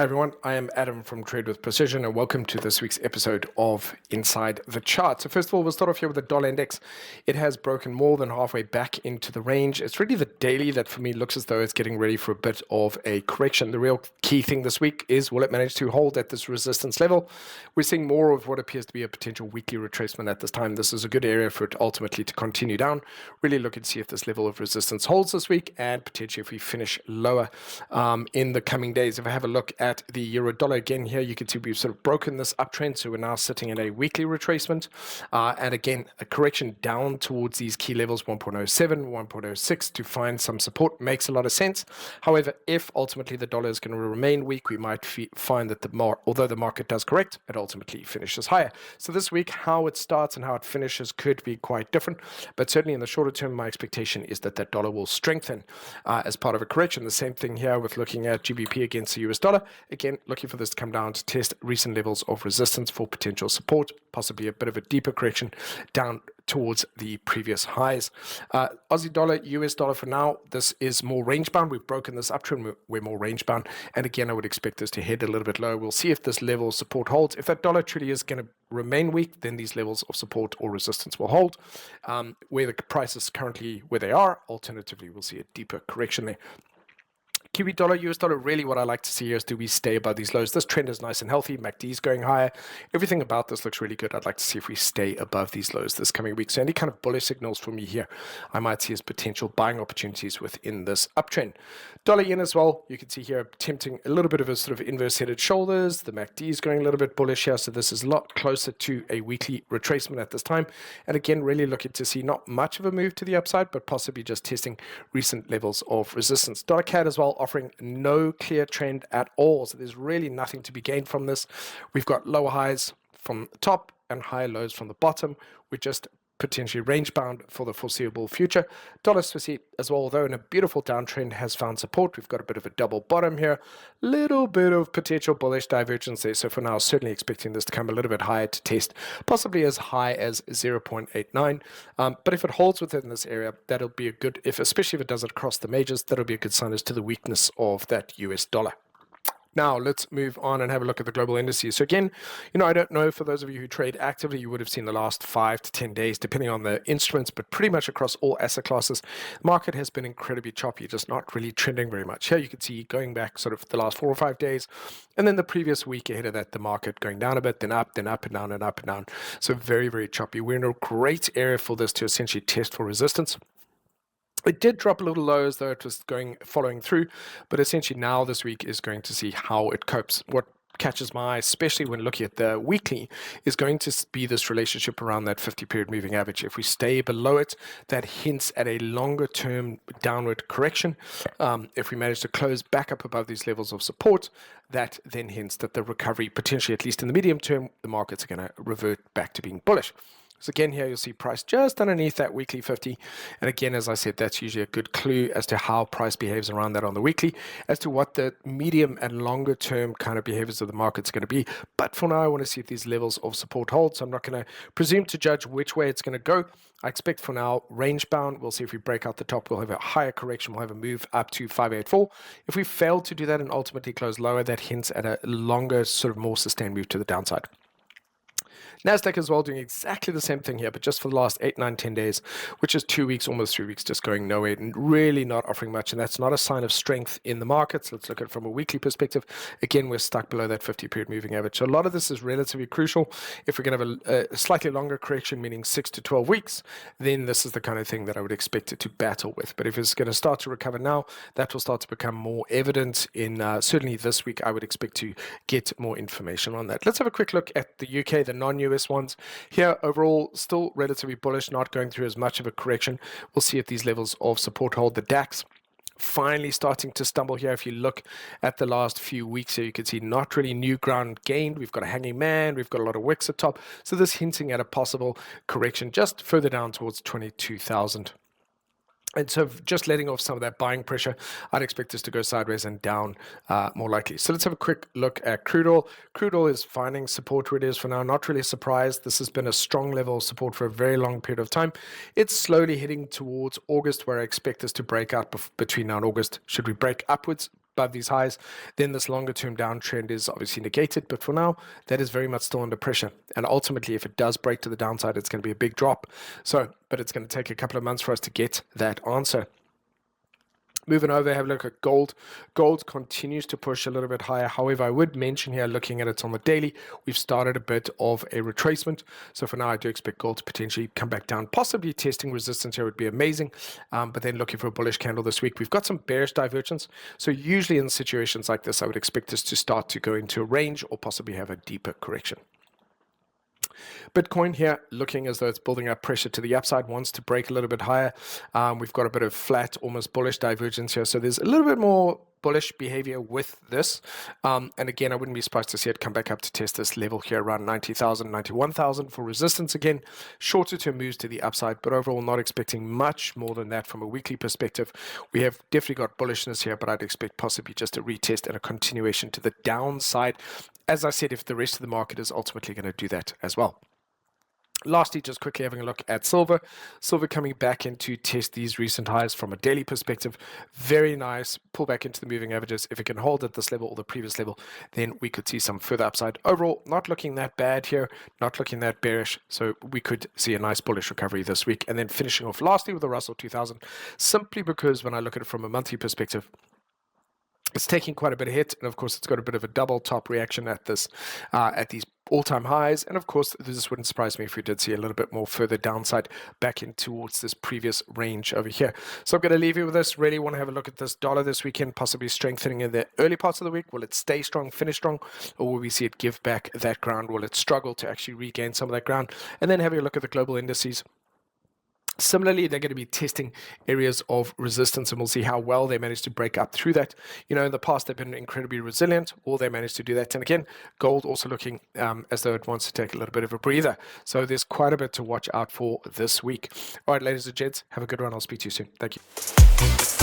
Hi everyone, I am Adam from Trade with Precision and welcome to this week's episode of Inside the Chart. So first of all, we'll start off here with the dollar index. It has broken more than halfway back into the range. It's really the daily that for me looks as though it's getting ready for a bit of a correction. The real key thing this week is will it manage to hold at this resistance level? We're seeing more of what appears to be a potential weekly retracement at this time. This is a good area for it ultimately to continue down. Really look and see if this level of resistance holds this week and potentially if we finish lower in the coming days. If I have a look at the euro dollar again here, you can see we've sort of broken this uptrend, so we're now sitting in a weekly retracement and again a correction down towards these key levels 1.07 1.06 to find some support makes a lot of sense. However, if ultimately the dollar is going to remain weak, we might find that although the market does correct, it ultimately finishes higher. So this week how it starts and how it finishes could be quite different, but certainly in the shorter term my expectation is that that dollar will strengthen as part of a correction. The same thing here with looking at GBP against the US dollar. Again, looking for this to come down to test recent levels of resistance for potential support, possibly a bit of a deeper correction down towards the previous highs. Aussie dollar, US dollar for now, this is more range bound. We've broken this uptrend, we're more range bound. And again, I would expect this to head a little bit lower. We'll see if this level of support holds. If that dollar truly is going to remain weak, then these levels of support or resistance will hold. Where the price is currently where they are, alternatively, we'll see a deeper correction there. Kiwi dollar, US dollar, really what I like to see here is do we stay above these lows? This trend is nice and healthy. MACD is going higher. Everything about this looks really good. I'd like to see if we stay above these lows this coming week. So any kind of bullish signals for me here, I might see as potential buying opportunities within this uptrend. Dollar yen as well, you can see here attempting a little bit of a sort of inverse headed shoulders. The MACD is going a little bit bullish here. So this is a lot closer to a weekly retracement at this time. And again, really looking to see not much of a move to the upside, but possibly just testing recent levels of resistance. Dollar CAD as well, offering no clear trend at all. So there's really nothing to be gained from this. We've got lower highs from the top and higher lows from the bottom. We're just potentially range bound for the foreseeable future. Dollar Swissy as well, although in a beautiful downtrend, has found support. We've got a bit of a double bottom here, little bit of potential bullish divergence there. So for now, certainly expecting this to come a little bit higher to test, possibly as high as 0.89. But if it holds within this area, that'll be a good, especially if it does it across the majors, that'll be a good sign as to the weakness of that US dollar. Now, let's move on and have a look at the global indices. So again, I don't know, for those of you who trade actively, you would have seen the last 5 to 10 days, depending on the instruments, but pretty much across all asset classes, the market has been incredibly choppy, just not really trending very much. Here you can see going back sort of the last 4 or 5 days, and then the previous week ahead of that, the market going down a bit, then up and down and up and down. So very, very choppy. We're in a great area for this to essentially test for resistance. It did drop a little low as though it was following through, but essentially now this week is going to see how it copes. What catches my eye, especially when looking at the weekly, is going to be this relationship around that 50-period moving average. If we stay below it, that hints at a longer-term downward correction. If we manage to close back up above these levels of support, that then hints that the recovery, potentially at least in the medium term, the markets are going to revert back to being bullish. So again, here you'll see price just underneath that weekly 50. And again, as I said, that's usually a good clue as to how price behaves around that on the weekly, as to what the medium and longer term kind of behaviors of the market's going to be. But for now, I want to see if these levels of support hold. So I'm not going to presume to judge which way it's going to go. I expect for now, range bound. We'll see if we break out the top. We'll have a higher correction. We'll have a move up to 584. If we fail to do that and ultimately close lower, that hints at a longer, sort of more sustained move to the downside. NASDAQ as well doing exactly the same thing here, but just for the last 8, 9, 10 days, which is 2 weeks, almost 3 weeks, just going nowhere and really not offering much. And that's not a sign of strength in the markets. Let's look at it from a weekly perspective. Again, we're stuck below that 50-period moving average. So a lot of this is relatively crucial. If we're going to have a slightly longer correction, meaning 6 to 12 weeks, then this is the kind of thing that I would expect it to battle with. But if it's going to start to recover now, that will start to become more evident in certainly this week. I would expect to get more information on that. Let's have a quick look at the UK, the non-US ones. Here, overall, still relatively bullish, not going through as much of a correction. We'll see if these levels of support hold. The DAX finally starting to stumble here. If you look at the last few weeks here, you can see not really new ground gained. We've got a hanging man. We've got a lot of wicks at top. So this hinting at a possible correction just further down towards 22,000. And so just letting off some of that buying pressure, I'd expect this to go sideways and down more likely. So let's have a quick look at crude oil. Crude oil is finding support where it is for now. Not really surprised. This has been a strong level of support for a very long period of time. It's slowly heading towards August, where I expect this to break out between now and August. Should we break upwards, above these highs, then this longer term downtrend is obviously negated. But for now, that is very much still under pressure. And ultimately, if it does break to the downside, it's going to be a big drop. But it's going to take a couple of months for us to get that answer. Moving over, have a look at gold. Gold continues to push a little bit higher. However, I would mention here, looking at it on the daily, we've started a bit of a retracement. So for now, I do expect gold to potentially come back down. Possibly testing resistance here would be amazing. But then looking for a bullish candle this week. We've got some bearish divergence. So usually in situations like this, I would expect us to start to go into a range or possibly have a deeper correction. Bitcoin here looking as though it's building up pressure to the upside, wants to break a little bit higher. We've got a bit of flat, almost bullish divergence here. So there's a little bit more bullish behavior with this. And again, I wouldn't be surprised to see it come back up to test this level here around 90,000, 91,000 for resistance again. Shorter term moves to the upside, but overall not expecting much more than that from a weekly perspective. We have definitely got bullishness here, but I'd expect possibly just a retest and a continuation to the downside. As I said, if the rest of the market is ultimately going to do that as well. Lastly, just quickly having a look at silver. Silver coming back in to test these recent highs from a daily perspective. Very nice. Pull back into the moving averages. If it can hold at this level or the previous level, then we could see some further upside. Overall, not looking that bad here. Not looking that bearish. So we could see a nice bullish recovery this week. And then finishing off lastly with the Russell 2000. Simply because when I look at it from a monthly perspective, it's taking quite a bit of hit, and of course it's got a bit of a double top reaction at this, at these all-time highs. And of course, this wouldn't surprise me if we did see a little bit more further downside back in towards this previous range over here. So I'm going to leave you with this. Really want to have a look at this dollar this weekend, possibly strengthening in the early parts of the week. Will it stay strong, finish strong, or will we see it give back that ground? Will it struggle to actually regain some of that ground? And then having a look at the global indices. Similarly, they're going to be testing areas of resistance, and we'll see how well they manage to break up through that. You know, in the past, they've been incredibly resilient, or they managed to do that. And again, gold also looking as though it wants to take a little bit of a breather. So there's quite a bit to watch out for this week. All right, ladies and gents, have a good one. I'll speak to you soon. Thank you.